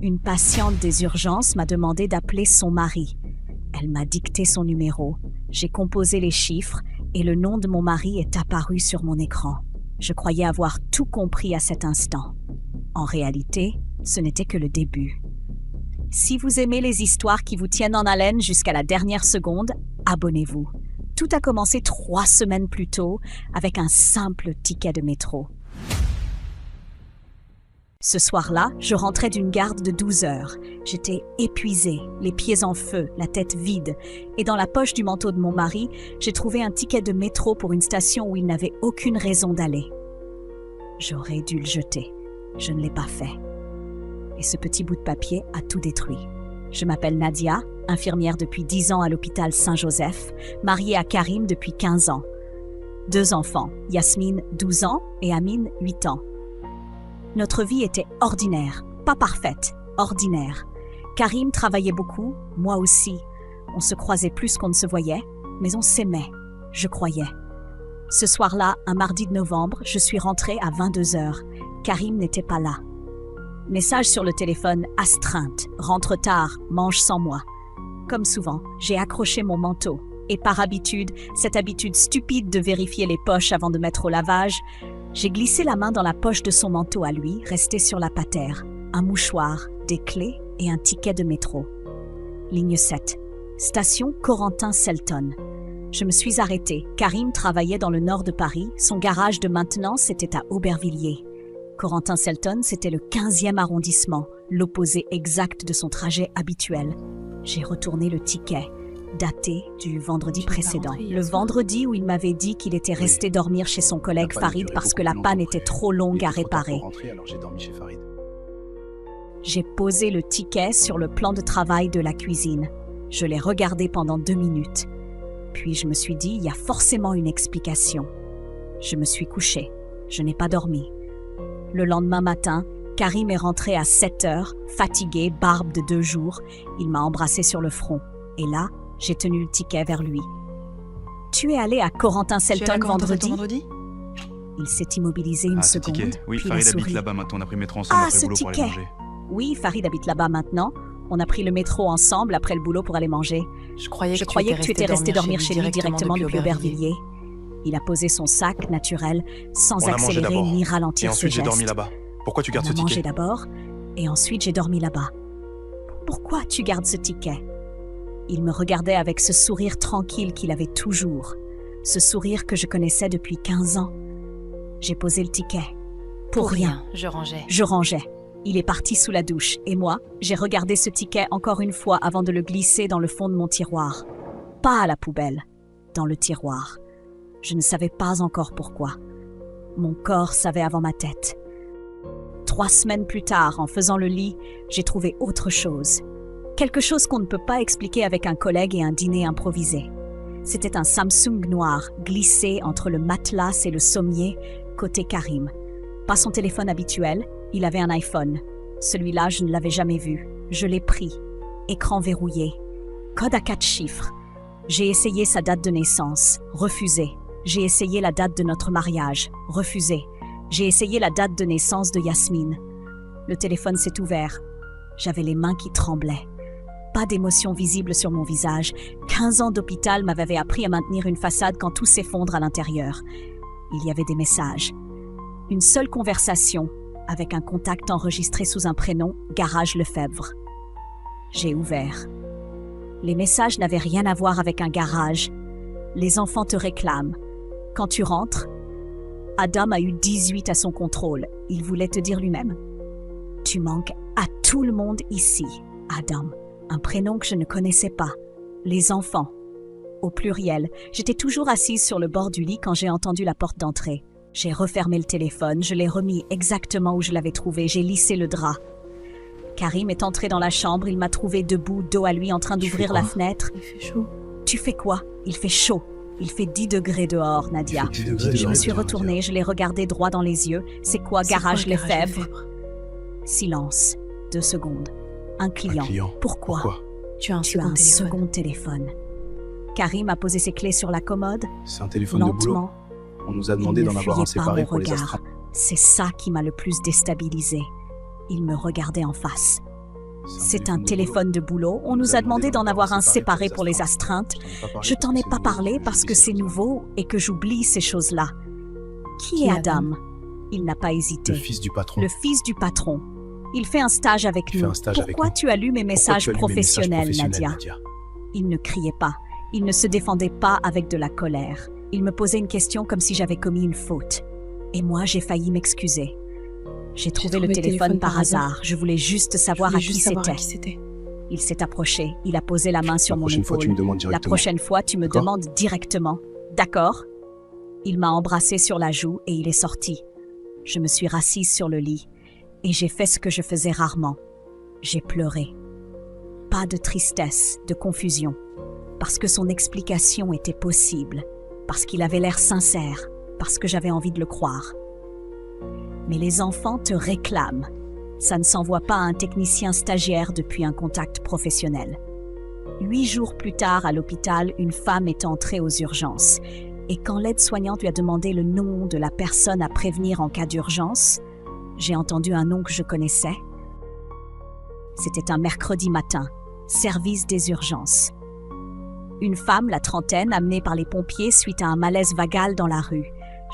Une patiente des urgences m'a demandé d'appeler son mari. Elle m'a dicté son numéro. J'ai composé les chiffres et le nom de mon mari est apparu sur mon écran. Je croyais avoir tout compris à cet instant. En réalité, ce n'était que le début. Si vous aimez les histoires qui vous tiennent en haleine jusqu'à la dernière seconde, abonnez-vous. Tout a commencé 3 semaines plus tôt avec un simple ticket de métro. Ce soir-là, je rentrais d'une garde de 12 heures. J'étais épuisée, les pieds en feu, la tête vide. Et dans la poche du manteau de mon mari, j'ai trouvé un ticket de métro pour une station où il n'avait aucune raison d'aller. J'aurais dû le jeter. Je ne l'ai pas fait. Et ce petit bout de papier a tout détruit. Je m'appelle Nadia, infirmière depuis 10 ans à l'hôpital Saint-Joseph, mariée à Karim depuis 15 ans. 2 enfants, Yasmine, 12 ans, et Amine, 8 ans. Notre vie était ordinaire, pas parfaite, ordinaire. Karim travaillait beaucoup, moi aussi. On se croisait plus qu'on ne se voyait, mais on s'aimait, je croyais. Ce soir-là, un mardi de novembre, je suis rentrée à 22 heures. Karim n'était pas là. Message sur le téléphone, astreinte, rentre tard, mange sans moi. Comme souvent, j'ai accroché mon manteau. Et par habitude, cette habitude stupide de vérifier les poches avant de mettre au lavage, j'ai glissé la main dans la poche de son manteau à lui, resté sur la patère. Un mouchoir, des clés et un ticket de métro. Ligne 7. Station Corentin-Selton. Je me suis arrêtée. Karim travaillait dans le nord de Paris. Son garage de maintenance était à Aubervilliers. Corentin-Selton, c'était le 15e arrondissement, l'opposé exact de son trajet habituel. J'ai retourné le ticket, daté du vendredi précédent. Le vendredi où il m'avait dit qu'il était resté dormir chez son collègue Farid parce que la panne était trop longue à réparer. J'ai posé le ticket sur le plan de travail de la cuisine. Je l'ai regardé pendant 2 minutes. Puis je me suis dit, il y a forcément une explication. Je me suis couchée. Je n'ai pas dormi. Le lendemain matin, Karim est rentré à 7 heures, fatigué, barbe de 2 jours. Il m'a embrassé sur le front. Et là, j'ai tenu le ticket vers lui. « Tu es allé à Corentin-Selton vendredi ?» Il s'est immobilisé une seconde, ticket. Oui, puis Farid il a habite souri. là-bas maintenant, on a pris le métro ensemble après le boulot pour aller manger. Oui, Farid habite là-bas maintenant. On a pris le métro ensemble après le boulot pour aller manger. Je croyais que tu étais resté dormir chez lui directement depuis Aubervilliers. Il a posé son sac naturel, sans On a mangé accélérer d'abord. ni Et ralentir ses ensuite j'ai gestes. dormi là-bas. Pourquoi tu gardes On ce a mangé ticket? d'abord, et ensuite j'ai dormi là-bas. Pourquoi tu gardes ce ticket? Il me regardait avec ce sourire tranquille qu'il avait toujours. Ce sourire que je connaissais depuis 15 ans. J'ai posé le ticket. Pour rien. Je rangeais. Je rangeais. Il est parti sous la douche, et moi, j'ai regardé ce ticket encore une fois avant de le glisser dans le fond de mon tiroir. Pas à la poubelle, dans le tiroir. Je ne savais pas encore pourquoi. Mon corps savait avant ma tête. 3 semaines plus tard, en faisant le lit, j'ai trouvé autre chose. Quelque chose qu'on ne peut pas expliquer avec un collègue et un dîner improvisé. C'était un Samsung noir, glissé entre le matelas et le sommier, côté Karim. Pas son téléphone habituel, il avait un iPhone. Celui-là, je ne l'avais jamais vu. Je l'ai pris. Écran verrouillé. Code à 4 chiffres. J'ai essayé sa date de naissance. Refusé. J'ai essayé la date de notre mariage. Refusé. J'ai essayé la date de naissance de Yasmine. Le téléphone s'est ouvert. J'avais les mains qui tremblaient. Pas d'émotion visible sur mon visage. 15 ans d'hôpital m'avaient appris à maintenir une façade quand tout s'effondre à l'intérieur. Il y avait des messages. Une seule conversation, avec un contact enregistré sous un prénom, Garage Lefebvre. J'ai ouvert. Les messages n'avaient rien à voir avec un garage. Les enfants te réclament. Quand tu rentres, Adam a eu 18 à son contrôle. Il voulait te dire lui-même. Tu manques à tout le monde ici, Adam. Un prénom que je ne connaissais pas. Les enfants. Au pluriel. J'étais toujours assise sur le bord du lit quand j'ai entendu la porte d'entrée. J'ai refermé le téléphone, je l'ai remis exactement où je l'avais trouvé, j'ai lissé le drap. Karim est entré dans la chambre, il m'a trouvé debout, dos à lui, en train d'ouvrir la fenêtre. Il fait chaud. Tu fais quoi? Il fait chaud. Il fait 10 degrés dehors, Nadia. Il fait 10 degrés Je me dehors, suis retournée, je l'ai regardé droit dans les yeux. C'est quoi, Garage Lefebvre? Silence. 2 secondes. Un client. Pourquoi? Tu as un Tu as un second téléphone. Karim a posé ses clés sur la commode. C'est un téléphone de boulot. Lentement. On nous a demandé Il ne d'en avoir un fuyait pas séparé mon pour les regard. astreintes. C'est ça qui m'a le plus déstabilisée. Il me regardait en face. C'est un téléphone de boulot. On nous a demandé d'en avoir un séparé pour les astreintes. Je t'en ai pas parlé parce que c'est nouveau et que j'oublie ces choses-là. Qui est Adam? Il n'a pas hésité. Le fils du patron. Le fils du patron. Il fait un stage avec nous. Pourquoi tu as lu mes messages professionnels, Nadia? Il ne criait pas. Il ne se défendait pas avec de la colère. Il me posait une question comme si j'avais commis une faute. Et moi, j'ai failli m'excuser. J'ai trouvé le téléphone par hasard. Je voulais juste savoir à qui c'était. Il s'est approché. Il a posé la main sur mon épaule. La prochaine fois, tu me demandes directement. D'accord? Il m'a embrassé sur la joue et il est sorti. Je me suis rassise sur le lit et j'ai fait ce que je faisais rarement. J'ai pleuré. Pas de tristesse, de confusion. Parce que son explication était possible. Parce qu'il avait l'air sincère. Parce que j'avais envie de le croire. Mais les enfants te réclament. Ça ne s'envoie pas à un technicien stagiaire depuis un contact professionnel. 8 jours plus tard, à l'hôpital, une femme est entrée aux urgences. Et quand l'aide-soignante lui a demandé le nom de la personne à prévenir en cas d'urgence, j'ai entendu un nom que je connaissais. C'était un mercredi matin, service des urgences. Une femme, la trentaine, amenée par les pompiers suite à un malaise vagal dans la rue.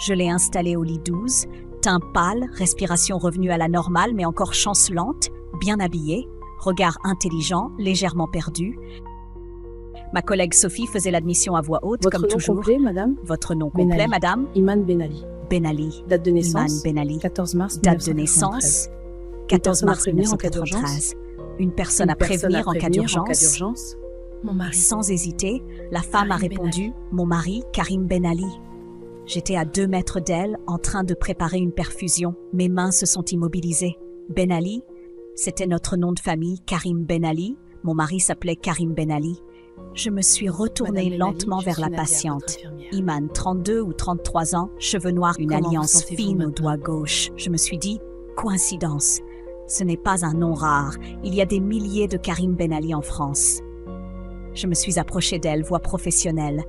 Je l'ai installée au lit 12, teint pâle, respiration revenue à la normale mais encore chancelante, bien habillée, regard intelligent, légèrement perdu. Ma collègue Sophie faisait l'admission à voix haute, comme toujours. Votre nom complet, madame? Votre nom complet, madame? Iman Benali. Benali. Date de naissance? Iman Benali. 14 mars Date de naissance? 14 mars 1993. Une personne à prévenir en cas d'urgence? Mon mari. Sans hésiter, la femme a répondu « Mon mari, Karim Benali ». J'étais à 2 mètres d'elle, en train de préparer une perfusion. Mes mains se sont immobilisées. Benali, c'était notre nom de famille, Karim Benali. Mon mari s'appelait Karim Benali. Je me suis retournée lentement vers la patiente. Iman, 32 ou 33 ans, cheveux noirs, une alliance fine au doigt gauche. Je me suis dit, coïncidence. Ce n'est pas un nom rare. Il y a des milliers de Karim Benali en France. Je me suis approchée d'elle, voix professionnelle.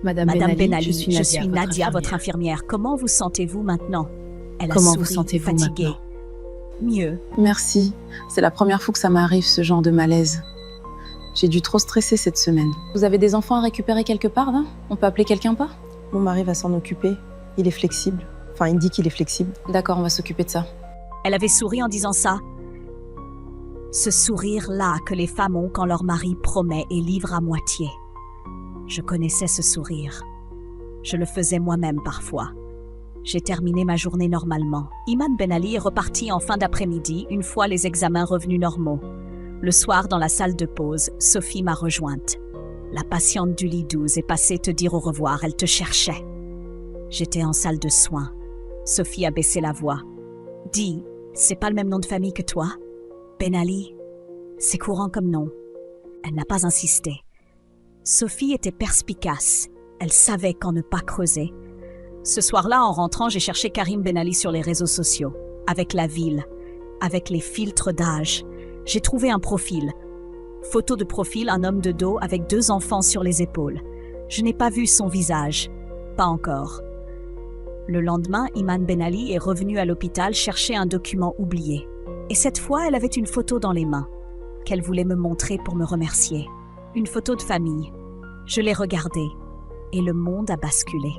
Madame Benali, je suis Nadia, votre infirmière. Comment vous sentez-vous maintenant? Elle a Comment souri, vous sentez-vous fatiguée. maintenant? Mieux. Merci. C'est la première fois que ça m'arrive, ce genre de malaise. J'ai dû trop stresser cette semaine. Vous avez des enfants à récupérer quelque part, là? On peut appeler quelqu'un pas? Mon mari va s'en occuper. Il est flexible. Enfin, il dit qu'il est flexible. D'accord, on va s'occuper de ça. Elle avait souri en disant ça. Ce sourire-là que les femmes ont quand leur mari promet et livre à moitié. Je connaissais ce sourire. Je le faisais moi-même parfois. J'ai terminé ma journée normalement. Iman Benali est reparti en fin d'après-midi, une fois les examens revenus normaux. Le soir, dans la salle de pause, Sophie m'a rejointe. La patiente du lit 12 est passée te dire au revoir, elle te cherchait. J'étais en salle de soins. Sophie a baissé la voix. Dis, c'est pas le même nom de famille que toi? Benali? C'est courant comme nom. Elle n'a pas insisté. Sophie était perspicace. Elle savait quand ne pas creuser. Ce soir-là, en rentrant, j'ai cherché Karim Benali sur les réseaux sociaux, avec la ville, avec les filtres d'âge. J'ai trouvé un profil. Photo de profil, un homme de dos avec 2 enfants sur les épaules. Je n'ai pas vu son visage. Pas encore. Le lendemain, Iman Benali est revenue à l'hôpital chercher un document oublié. Et cette fois, elle avait une photo dans les mains, qu'elle voulait me montrer pour me remercier. Une photo de famille. Je l'ai regardée, et le monde a basculé.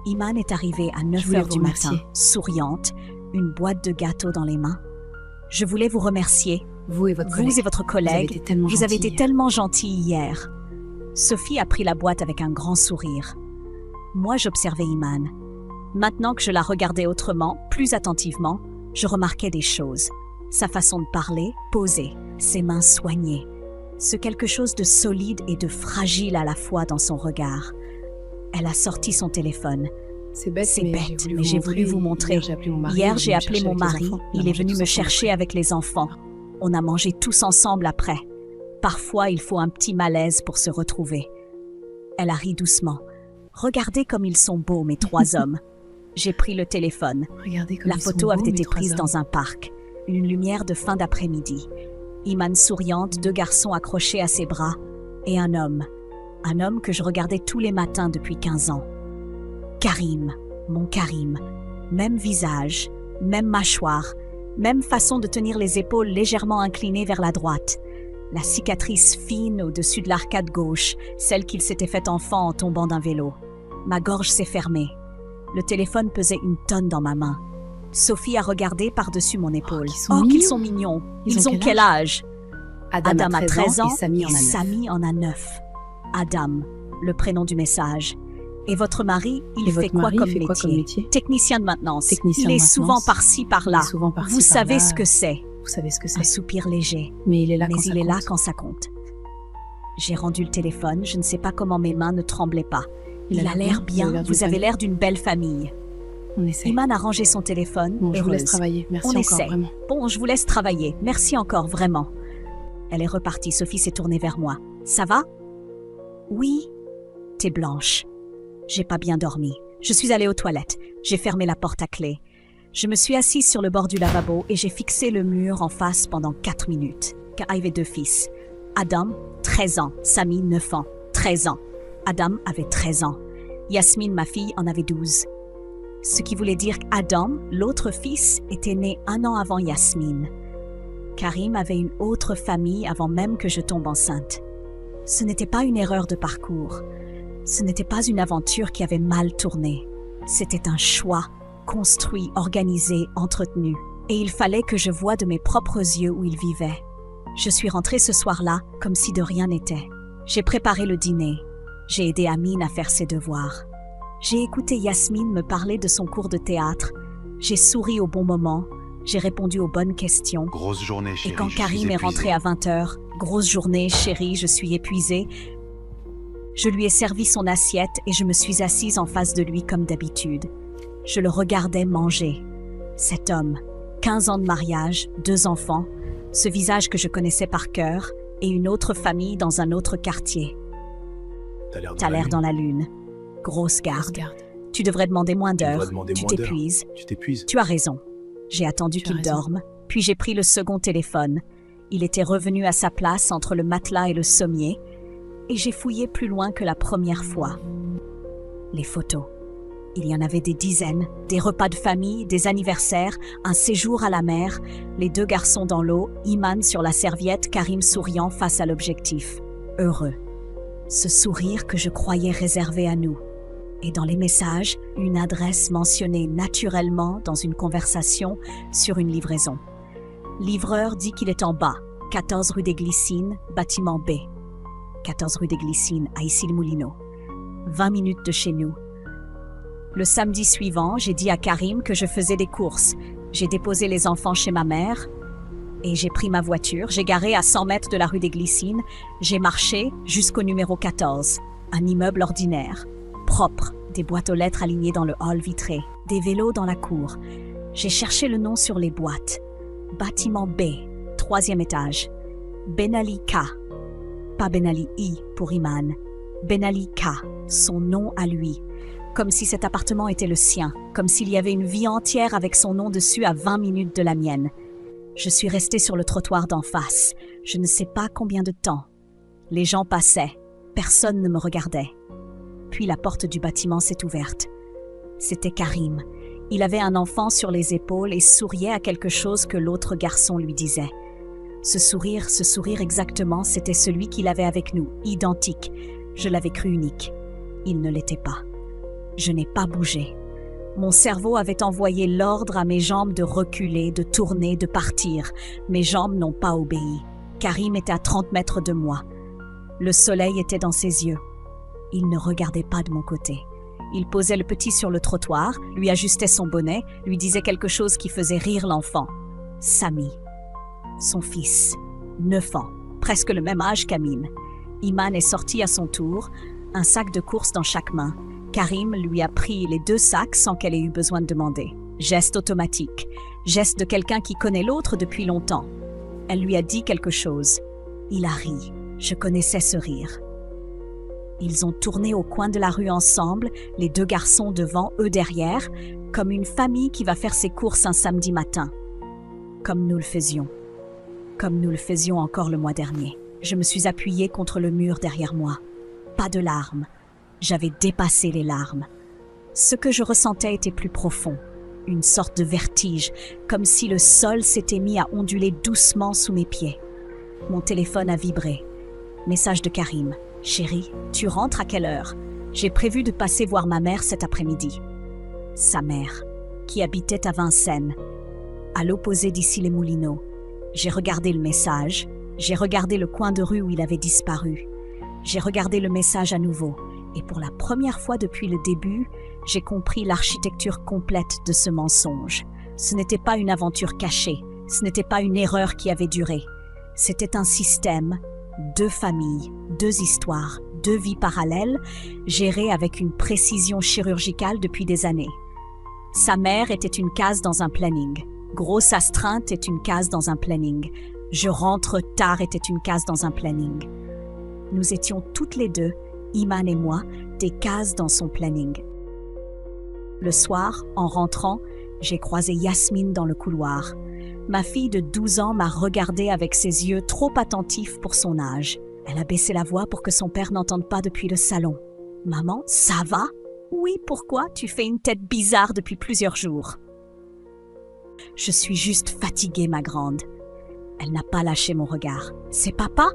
Iman est arrivée à 9 heures du matin, souriante, une boîte de gâteaux dans les mains. Je voulais vous remercier. Vous et votre collègue, vous avez été tellement gentils hier. Sophie a pris la boîte avec un grand sourire. Moi, j'observais Iman. Maintenant que je la regardais autrement, plus attentivement, je remarquais des choses. Sa façon de parler, posée, ses mains soignées. Ce quelque chose de solide et de fragile à la fois dans son regard. Elle a sorti son téléphone. C'est bête, mais j'ai voulu vous montrer. Hier, j'ai appelé mon mari. Il est venu me chercher avec les enfants. On a mangé tous ensemble après. Parfois, il faut un petit malaise pour se retrouver. Elle a ri doucement. Regardez comme ils sont beaux, mes 3 hommes. J'ai pris le téléphone. La photo avait été prise dans un parc. Une lumière de fin d'après-midi. Iman souriante, 2 garçons accrochés à ses bras. Et un homme. Un homme que je regardais tous les matins depuis 15 ans. Karim, mon Karim. Même visage, même mâchoire, Même façon de tenir les épaules légèrement inclinées vers la droite. La cicatrice fine au-dessus de l'arcade gauche, celle qu'il s'était faite enfant en tombant d'un vélo. Ma gorge s'est fermée. Le téléphone pesait une tonne dans ma main. Sophie a regardé par-dessus mon épaule. Qu'ils sont mignons. Ils ont quel âge? Adam a 13 ans et Samy en a 9. Adam, le prénom du message. Et votre mari, il fait quoi comme métier? Technicien de maintenance. Il est souvent par-ci, par-là. Vous savez ce que c'est. Un soupir léger. Mais il est là quand ça compte. J'ai rendu le téléphone. Je ne sais pas comment mes mains ne tremblaient pas. Il a l'air bien. Vous avez l'air d'une belle famille. On essaie. Iman a rangé son téléphone. Bon, je vous laisse travailler. Merci encore, vraiment. Bon, je vous laisse travailler. Merci encore, vraiment. Elle est repartie. Sophie s'est tournée vers moi. Ça va? Oui. T'es blanche. J'ai pas bien dormi. Je suis allée aux toilettes. J'ai fermé la porte à clé. Je me suis assise sur le bord du lavabo et j'ai fixé le mur en face pendant 4 minutes. Car il avait 2 fils. Adam, 13 ans. Samy, 9 ans. 13 ans. Adam avait 13 ans. Yasmine, ma fille, en avait 12. Ce qui voulait dire qu'Adam, l'autre fils, était né 1 an avant Yasmine. Karim avait une autre famille avant même que je tombe enceinte. Ce n'était pas une erreur de parcours. Ce n'était pas une aventure qui avait mal tourné. C'était un choix, construit, organisé, entretenu. Et il fallait que je voie de mes propres yeux où il vivait. Je suis rentrée ce soir-là comme si de rien n'était. J'ai préparé le dîner. J'ai aidé Amine à faire ses devoirs. J'ai écouté Yasmine me parler de son cours de théâtre. J'ai souri au bon moment. J'ai répondu aux bonnes questions. Grosse journée, chérie. Et quand Karim est rentré à 20h, grosse journée, chérie, je suis épuisée. Je lui ai servi son assiette et je me suis assise en face de lui comme d'habitude. Je le regardais manger. Cet homme, 15 ans de mariage, 2 enfants, ce visage que je connaissais par cœur et une autre famille dans un autre quartier. T'as l'air dans la lune. Grosse garde. Tu devrais demander moins d'heures. Tu t'épuises. Tu as raison. J'ai attendu qu'il dorme, puis j'ai pris le second téléphone. Il était revenu à sa place entre le matelas et le sommier, et j'ai fouillé plus loin que la première fois. Les photos. Il y en avait des dizaines, des repas de famille, des anniversaires, un séjour à la mer, les 2 garçons dans l'eau, Iman sur la serviette, Karim souriant face à l'objectif. Heureux. Ce sourire que je croyais réservé à nous. Et dans les messages, une adresse mentionnée naturellement dans une conversation sur une livraison. Livreur dit qu'il est en bas, 14 rue des Glycines, bâtiment B. 14 rue des Glycines, à Issy-les-Moulineaux. 20 minutes de chez nous. Le samedi suivant, j'ai dit à Karim que je faisais des courses. J'ai déposé les enfants chez ma mère et j'ai pris ma voiture. J'ai garé à 100 mètres de la rue des Glycines. J'ai marché jusqu'au numéro 14, un immeuble ordinaire. Propre, des boîtes aux lettres alignées dans le hall vitré, des vélos dans la cour. J'ai cherché le nom sur les boîtes. Bâtiment B, 3e étage. Ben Ali K. Pas Ben Ali I pour Iman. Ben Ali K, son nom à lui. Comme si cet appartement était le sien, comme s'il y avait une vie entière avec son nom dessus à 20 minutes de la mienne. Je suis restée sur le trottoir d'en face. Je ne sais pas combien de temps. Les gens passaient. Personne ne me regardait. Puis la porte du bâtiment s'est ouverte. C'était Karim. Il avait un enfant sur les épaules et souriait à quelque chose que l'autre garçon lui disait. Ce sourire exactement, c'était celui qu'il avait avec nous, identique. Je l'avais cru unique. Il ne l'était pas. Je n'ai pas bougé. Mon cerveau avait envoyé l'ordre à mes jambes de reculer, de tourner, de partir. Mes jambes n'ont pas obéi. Karim était à 30 mètres de moi. Le soleil était dans ses yeux. Il ne regardait pas de mon côté. Il posait le petit sur le trottoir, lui ajustait son bonnet, lui disait quelque chose qui faisait rire l'enfant. Samy. Son fils. 9 ans. Presque le même âge qu'Amine. Iman est sorti à son tour, un sac de course dans chaque main. Karim lui a pris les 2 sacs sans qu'elle ait eu besoin de demander. Geste automatique. Geste de quelqu'un qui connaît l'autre depuis longtemps. Elle lui a dit quelque chose. Il a ri. Je connaissais ce rire. Ils ont tourné au coin de la rue ensemble, les 2 garçons devant, eux derrière, comme une famille qui va faire ses courses un samedi matin. Comme nous le faisions. Comme nous le faisions encore le mois dernier. Je me suis appuyée contre le mur derrière moi. Pas de larmes. J'avais dépassé les larmes. Ce que je ressentais était plus profond. Une sorte de vertige, comme si le sol s'était mis à onduler doucement sous mes pieds. Mon téléphone a vibré. Message de Karim. « Chérie, tu rentres à quelle heure? J'ai prévu de passer voir ma mère cet après-midi. » Sa mère, qui habitait à Vincennes, à l'opposé d'Issy-les-Moulineaux. J'ai regardé le message, j'ai regardé le coin de rue où il avait disparu. J'ai regardé le message à nouveau, et pour la première fois depuis le début, j'ai compris l'architecture complète de ce mensonge. Ce n'était pas une aventure cachée, ce n'était pas une erreur qui avait duré. C'était un système, 2 familles, 2 histoires, 2 vies parallèles, gérées avec une précision chirurgicale depuis des années. Sa mère était une case dans un planning. Grosse astreinte est une case dans un planning. Je rentre tard était une case dans un planning. Nous étions toutes les deux, Iman et moi, des cases dans son planning. Le soir, en rentrant, j'ai croisé Yasmine dans le couloir. Ma fille de 12 ans m'a regardée avec ses yeux trop attentifs pour son âge. Elle a baissé la voix pour que son père n'entende pas depuis le salon. « Maman, ça va ? » « Oui, pourquoi ? Tu fais une tête bizarre depuis plusieurs jours. » « Je suis juste fatiguée, ma grande. » Elle n'a pas lâché mon regard. « C'est papa ?»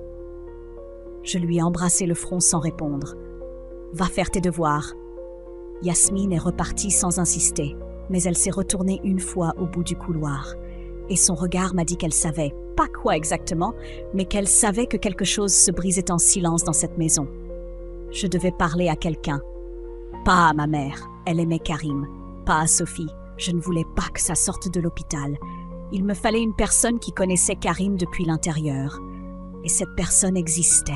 Je lui ai embrassé le front sans répondre. « Va faire tes devoirs. » Yasmine est repartie sans insister, mais elle s'est retournée une fois au bout du couloir. Et son regard m'a dit qu'elle savait, pas quoi exactement, mais qu'elle savait que quelque chose se brisait en silence dans cette maison. Je devais parler à quelqu'un. Pas à ma mère, elle aimait Karim. Pas à Sophie, je ne voulais pas que ça sorte de l'hôpital. Il me fallait une personne qui connaissait Karim depuis l'intérieur. Et cette personne existait.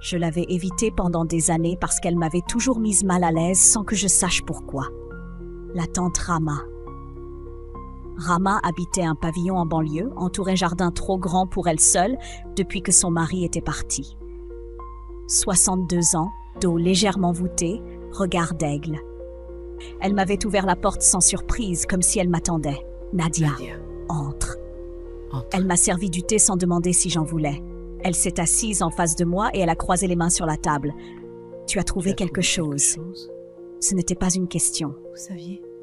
Je l'avais évitée pendant des années parce qu'elle m'avait toujours mise mal à l'aise sans que je sache pourquoi. La tante Rama. Rama habitait un pavillon en banlieue, entouré jardin trop grand pour elle seule depuis que son mari était parti. 62 ans, dos légèrement voûté, regard d'aigle. Elle m'avait ouvert la porte sans surprise, comme si elle m'attendait. « Nadia, entre. » Elle m'a servi du thé sans demander si j'en voulais. Elle s'est assise en face de moi et elle a croisé les mains sur la table. « Tu as trouvé quelque chose. » Ce n'était pas une question.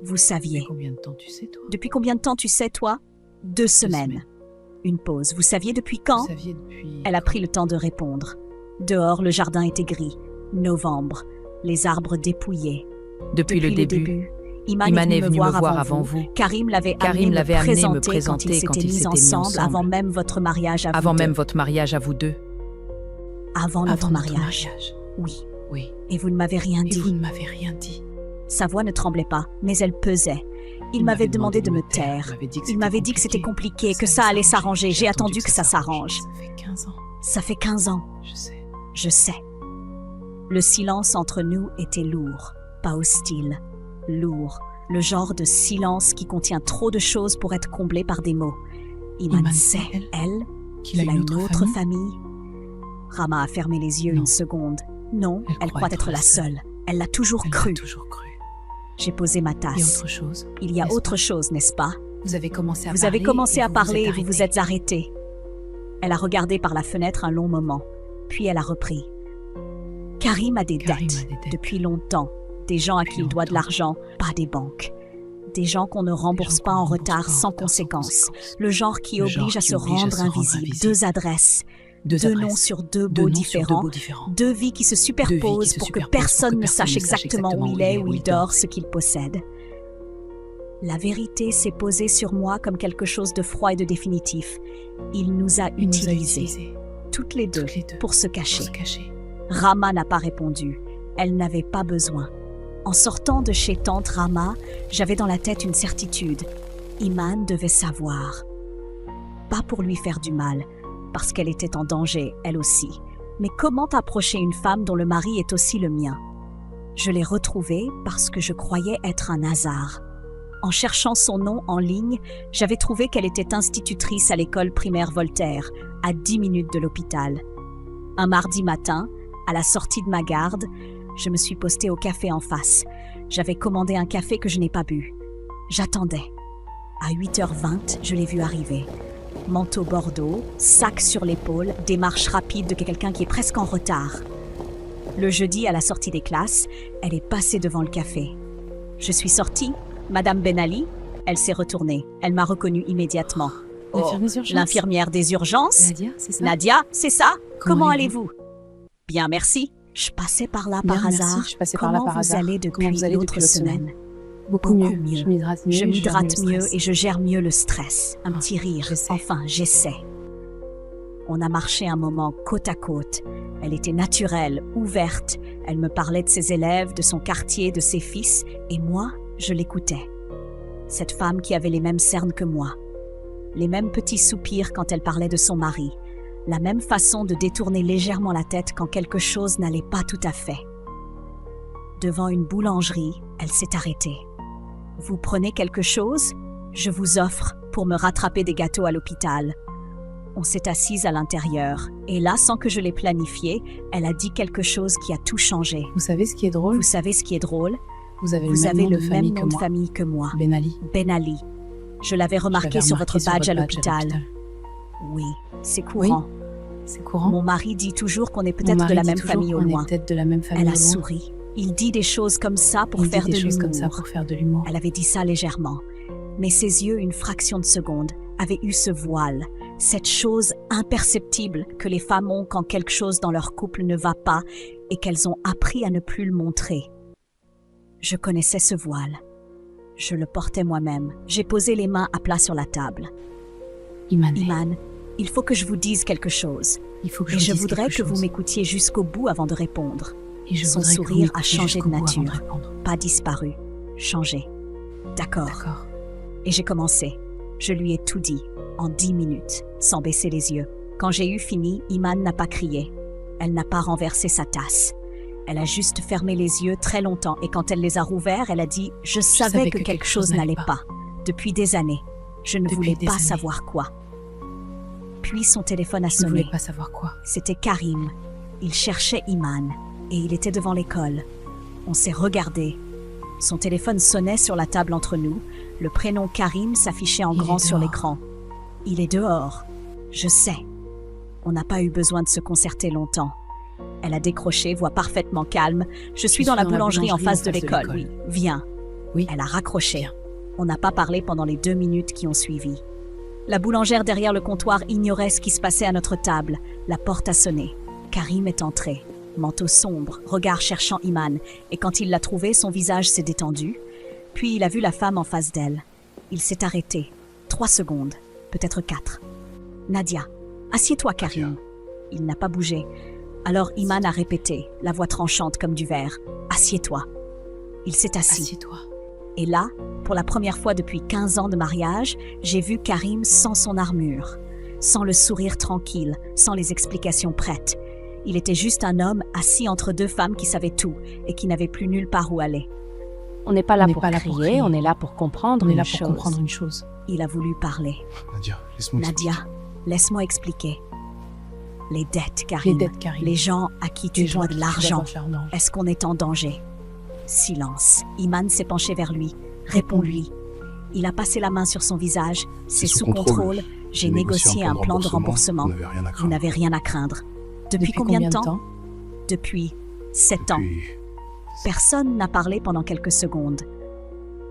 Vous saviez. Depuis combien de temps tu sais, toi? Depuis combien de temps tu sais, toi? 2 semaines. Une pause. Vous saviez depuis quand? Elle a pris le temps de répondre. Dehors, le jardin était gris. Novembre. Les arbres dépouillés. Depuis le début, Iman est venu me voir avant vous. Karim l'avait amené me présenter quand ils s'étaient mis ensemble, avant même votre mariage à vous deux. Avant même votre mariage à vous deux. Avant notre mariage. Oui. Oui. Et vous ne m'avez rien dit. Sa voix ne tremblait pas, mais elle pesait. Il m'avait demandé de me taire. Il m'avait dit que c'était compliqué, que ça allait s'arranger. J'ai attendu que ça s'arrange. Ça fait 15 ans. Je sais. Le silence entre nous était lourd, pas hostile. Lourd. Le genre de silence qui contient trop de choses pour être comblé par des mots. Iman sait, elle, qu'il a une autre famille. Rama a fermé les yeux une seconde. Non, elle croit être la seule. Elle l'a toujours cru. J'ai posé ma tasse. Il y a autre chose, n'est-ce pas? Vous avez commencé à parler et vous vous êtes arrêté. Elle a regardé par la fenêtre un long moment, puis elle a repris. Karim a des dettes depuis longtemps. Des gens à qui il doit de l'argent, pas des banques. Des gens qu'on ne rembourse pas en retard sans conséquence. Le genre qui oblige à se rendre invisible. 2 adresses. 2 noms sur 2 baux différents. 2 vies qui se superposent pour que personne ne sache exactement où il est, où il dort, ce qu'il possède. La vérité s'est posée sur moi comme quelque chose de froid et de définitif. Il nous a utilisés, toutes les deux, pour se cacher. Rama n'a pas répondu. Elle n'avait pas besoin. En sortant de chez tante Rama, j'avais dans la tête une certitude. Iman devait savoir. Pas pour lui faire du mal, parce qu'elle était en danger, elle aussi. Mais comment approcher une femme dont le mari est aussi le mien? Je l'ai retrouvée parce que je croyais être un hasard. En cherchant son nom en ligne, j'avais trouvé qu'elle était institutrice à l'école primaire Voltaire, à 10 minutes de l'hôpital. Un mardi matin, à la sortie de ma garde, je me suis postée au café en face. J'avais commandé un café que je n'ai pas bu. J'attendais. À 8h20, je l'ai vue arriver. Manteau bordeaux, sac sur l'épaule, démarche rapide de quelqu'un qui est presque en retard. Le jeudi, à la sortie des classes, elle est passée devant le café. Je suis sortie. Madame Ben Ali, Elle s'est retournée. Elle m'a reconnue immédiatement. L'infirmière des urgences. L'infirmière des urgences? Nadia, c'est ça? Nadia, c'est ça? Comment allez-vous? allez-vous? Bien, merci. Je passais par là Bien, par merci. hasard. Je passais par là Comment par vous hasard. allez Comment depuis vous allez l'autre depuis l'autre semaine? Beaucoup mieux. mieux. Je m'hydrate mieux. Je gère m'hydrate le mieux stress. et je gère mieux le stress. Un Ah, petit rire. j'essaie. Enfin, j'essaie. On a marché un moment côte à côte. Elle était naturelle, ouverte. Elle me parlait de ses élèves, de son quartier, de ses fils. Et moi, je l'écoutais. Cette femme qui avait les mêmes cernes que moi. Les mêmes petits soupirs quand elle parlait de son mari. La même façon de détourner légèrement la tête quand quelque chose n'allait pas tout à fait. Devant une boulangerie, elle s'est arrêtée. « Vous prenez quelque chose? Je vous offre pour me rattraper des gâteaux à l'hôpital. » On s'est assise à l'intérieur, et là, sans que je l'ai planifié, elle a dit quelque chose qui a tout changé. Vous savez ce qui est drôle? Vous savez ce qui est drôle? Vous avez Vous avez le même nom nom de famille que moi, Ben Ali. Ben Ali. Je l'avais remarqué sur votre badge à l'hôpital. Oui, c'est courant. C'est courant. Mon mari dit toujours qu'on est Mon peut-être de mari la dit même toujours famille au qu'on est loin. peut-être de la même famille Elle a au loin. souri. Il dit des choses comme ça pour Il faire dit de des choses comme ça l'humour. pour faire de l'humour. Elle avait dit ça légèrement. Mais ses yeux, une fraction de seconde, avaient eu ce voile, cette chose imperceptible que les femmes ont quand quelque chose dans leur couple ne va pas et qu'elles ont appris à ne plus le montrer. Je connaissais ce voile. Je le portais moi-même. J'ai posé les mains à plat sur la table. Iman, Iman, il faut que je vous dise quelque chose. il faut que Et je je vous dise voudrais quelque que vous chose. m'écoutiez jusqu'au bout avant de répondre. Et je Son voudrais que vous sourire a m'écoutiez changé de jusqu'au bout avant nature. répondre. Pas disparu, changé. D'accord. D'accord. Et j'ai commencé. Je lui ai tout dit, en 10 minutes, sans baisser les yeux. Quand j'ai eu fini, Iman n'a pas crié. Elle n'a pas renversé sa tasse. Elle a juste fermé les yeux très longtemps et quand elle les a rouverts, elle a dit « Je savais que quelque chose n'allait pas. Depuis des années. Je ne Depuis voulais des pas années. savoir quoi. » Puis son téléphone a Je ne sonné. voulais pas savoir quoi. C'était Karim. Il cherchait Iman et il était devant l'école. On s'est regardés. Son téléphone sonnait sur la table entre nous. Le prénom Karim s'affichait en Il grand est sur dehors. l'écran. Il est dehors. Je sais. On n'a pas eu besoin de se concerter longtemps. Elle a décroché, voix parfaitement calme. Je suis dans la boulangerie en face de l'école. Oui, viens. Oui. Elle a raccroché. Viens. On n'a pas parlé pendant les 2 minutes qui ont suivi. La boulangère derrière le comptoir ignorait ce qui se passait à notre table. La porte a sonné. Karim est entré. Manteau sombre, regard cherchant Iman. Et quand il l'a trouvé, son visage s'est détendu. Puis il a vu la femme en face d'elle. Il s'est arrêté. 3 secondes, peut-être 4. Nadia, assieds-toi, Karim. Nadia. Il n'a pas bougé. Alors Iman a répété, la voix tranchante comme du verre. Assieds-toi. Il s'est assis. Assieds-toi. Et là, pour la première fois depuis 15 ans de mariage, j'ai vu Karim sans son armure, sans le sourire tranquille, sans les explications prêtes. Il était juste un homme assis entre 2 femmes qui savaient tout et qui n'avaient plus nulle part où aller. On n'est pas là On n'est pour pas là crier, pour crier. on est là pour comprendre On est une là pour chose. comprendre une chose. Il a voulu parler. Nadia, laisse-moi Nadia, expliquer. laisse-moi expliquer. Les dettes, Les Karim. dettes, Karim. Les gens à qui tu Les gens dois à de qui tu dois l'argent. de l'argent. Est-ce qu'on est en danger? Silence. Iman s'est penché vers lui. Réponds-lui. Il a passé la main sur son visage. C'est sous contrôle. J'ai négocié un plan de remboursement. Vous n'avez rien à Vous craindre. n'avez rien à craindre. Depuis combien de temps? temps? Depuis 7 ans. Depuis- Personne n'a parlé pendant quelques secondes.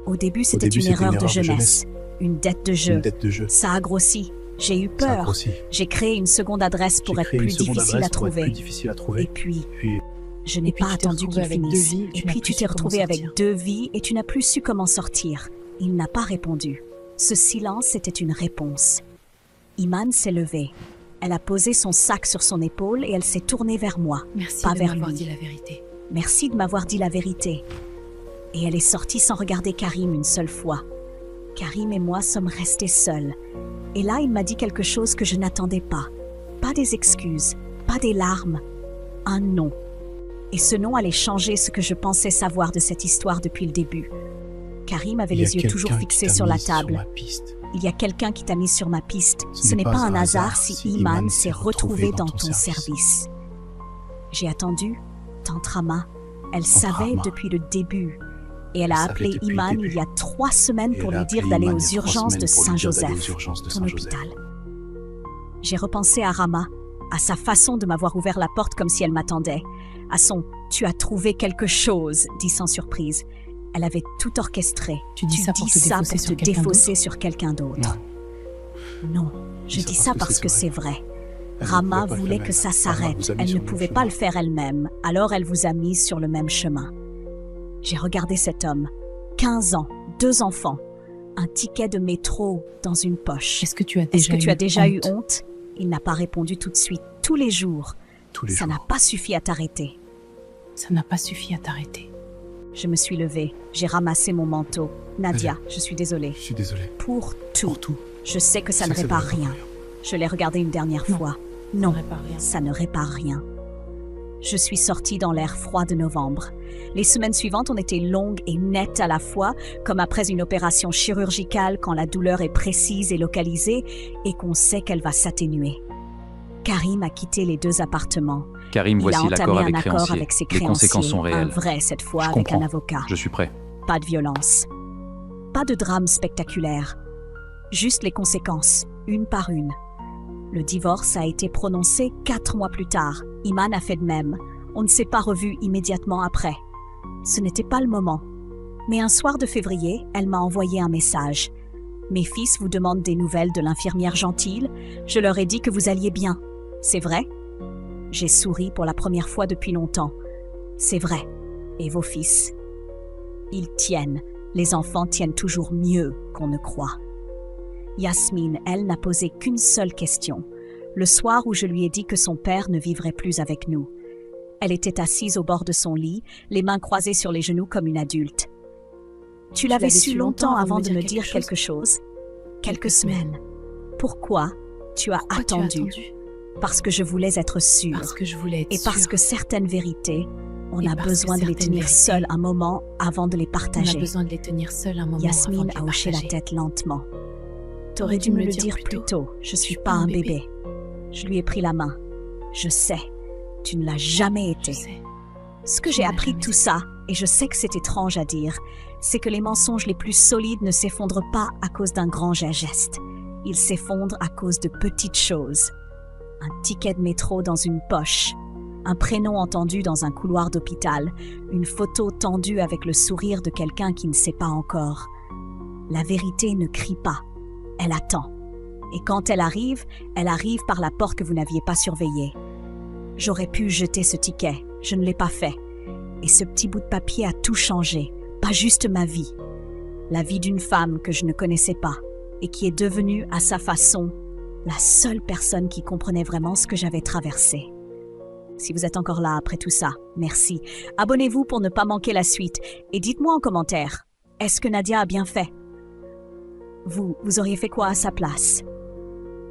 Au début, c'était début, une c'était erreur de jeunesse. Une dette de jeu. Une dette de jeu. Ça a grossi. J'ai eu Ça a peur. grossi. J'ai créé une seconde adresse pour J'ai être créé plus une seconde difficile à adresse pour être trouver. plus difficile à Et trouver. puis, Puis, je n'ai Et puis pas tu t'es attendu retrouvé qu'il avec deux finisse. vies et tu Et n'as puis plus tu t'es su comment retrouvé avec sortir. 2 vies et tu n'as plus su comment sortir. Il n'a pas répondu. Ce silence était une réponse. Iman s'est levée. Elle a posé son sac sur son épaule et elle s'est tournée vers moi. Merci Pas de vers m'avoir lui. dit la vérité. Merci de m'avoir dit la vérité. Et elle est sortie sans regarder Karim une seule fois. Karim et moi sommes restés seuls. Et là, il m'a dit quelque chose que je n'attendais pas. Pas des excuses, pas des larmes. Un non. Et ce non allait changer ce que je pensais savoir de cette histoire depuis le début. Karim avait il y a les yeux toujours quelqu'un qui fixés t'a sur la mise table. ma piste. Il y a quelqu'un qui t'a mis sur ma piste. Ce Ce n'est n'est pas un hasard hasard si si Iman Iman s'est s'est retrouvé retrouvée dans dans ton ton service. J'ai attendu. Tante Rama, elle Tante savait Rama. depuis le début. Et elle Elle a savait appelé depuis le Iman début. il y a 3 semaines Et pour elle a lui dire appelé d'aller Iman aux il y a 3 urgences de semaines pour lui dire d'aller Saint-Joseph, aux urgences de ton Saint-Joseph. hôpital. J'ai repensé à Rama, à sa façon de m'avoir ouvert la porte comme si elle m'attendait, à son « tu as trouvé quelque chose » dit sans surprise. Elle avait tout orchestré. Tu dis ça pour te défausser sur quelqu'un d'autre. Non, je dis ça parce que c'est vrai. Rama voulait que ça s'arrête. Elle ne pouvait pas le faire elle-même, alors elle vous a mise sur le même chemin. J'ai regardé cet homme. 15 ans, 2 enfants, un ticket de métro dans une poche. Est-ce que tu as déjà eu honte? Il n'a pas répondu tout de suite. Tous les jours. Ça n'a pas suffi à t'arrêter. Ça n'a pas suffi à t'arrêter. Je me suis levée. J'ai ramassé mon manteau. Nadia, je suis désolée. Je suis désolé. Pour tout. Pour tout. Je sais que ça ne répare rien. Je l'ai regardé une dernière fois. Non, ça ne répare rien. Je suis sortie dans l'air froid de novembre. Les semaines suivantes ont été longues et nettes à la fois, comme après une opération chirurgicale quand la douleur est précise et localisée et qu'on sait qu'elle va s'atténuer. Karim a quitté les 2 appartements. Karim, voici l'accord avec créanciers. Avec ses Les conséquences sont réelles. Un vrai cette fois, Je avec comprends. un avocat. Je suis prêt. Pas de violence. Pas de drame spectaculaire. Juste les conséquences, une par une. Le divorce a été prononcé 4 mois plus tard. Iman a fait de même. On ne s'est pas revus immédiatement après. Ce n'était pas le moment. Mais un soir de février, elle m'a envoyé un message. « Mes fils vous demandent des nouvelles de l'infirmière Gentile. Je leur ai dit que vous alliez bien. C'est vrai ?» J'ai souri pour la première fois depuis longtemps. « C'est vrai. Et vos fils ?» Ils tiennent. Les enfants tiennent toujours mieux qu'on ne croit. Yasmine, elle, n'a posé qu'une seule question. Le soir où je lui ai dit que son père ne vivrait plus avec nous. Elle était assise au bord de son lit, les mains croisées sur les genoux comme une adulte. « Tu l'avais su longtemps avant de me dire quelque chose. Quelques semaines. Pourquoi tu as attendu? Parce que je voulais être sûre. Et parce que certaines vérités, on a besoin de les tenir seules un moment avant de les partager. Yasmine a hoché la tête lentement. T'aurais dû me le dire plus tôt. Je suis pas un bébé. Je lui ai pris la main. Je sais, tu ne l'as jamais été. Ce que j'ai appris de tout ça, et je sais que c'est étrange à dire, c'est que les mensonges les plus solides ne s'effondrent pas à cause d'un grand geste. Ils s'effondrent à cause de petites choses. Un ticket de métro dans une poche, un prénom entendu dans un couloir d'hôpital, une photo tendue avec le sourire de quelqu'un qui ne sait pas encore. La vérité ne crie pas. Elle attend. Et quand elle arrive par la porte que vous n'aviez pas surveillée. J'aurais pu jeter ce ticket, je ne l'ai pas fait. Et ce petit bout de papier a tout changé, pas juste ma vie. La vie d'une femme que je ne connaissais pas et qui est devenue, à sa façon, la seule personne qui comprenait vraiment ce que j'avais traversé. Si vous êtes encore là après tout ça, merci. Abonnez-vous pour ne pas manquer la suite et dites-moi en commentaire, est-ce que Nadia a bien fait? Vous auriez fait quoi à sa place?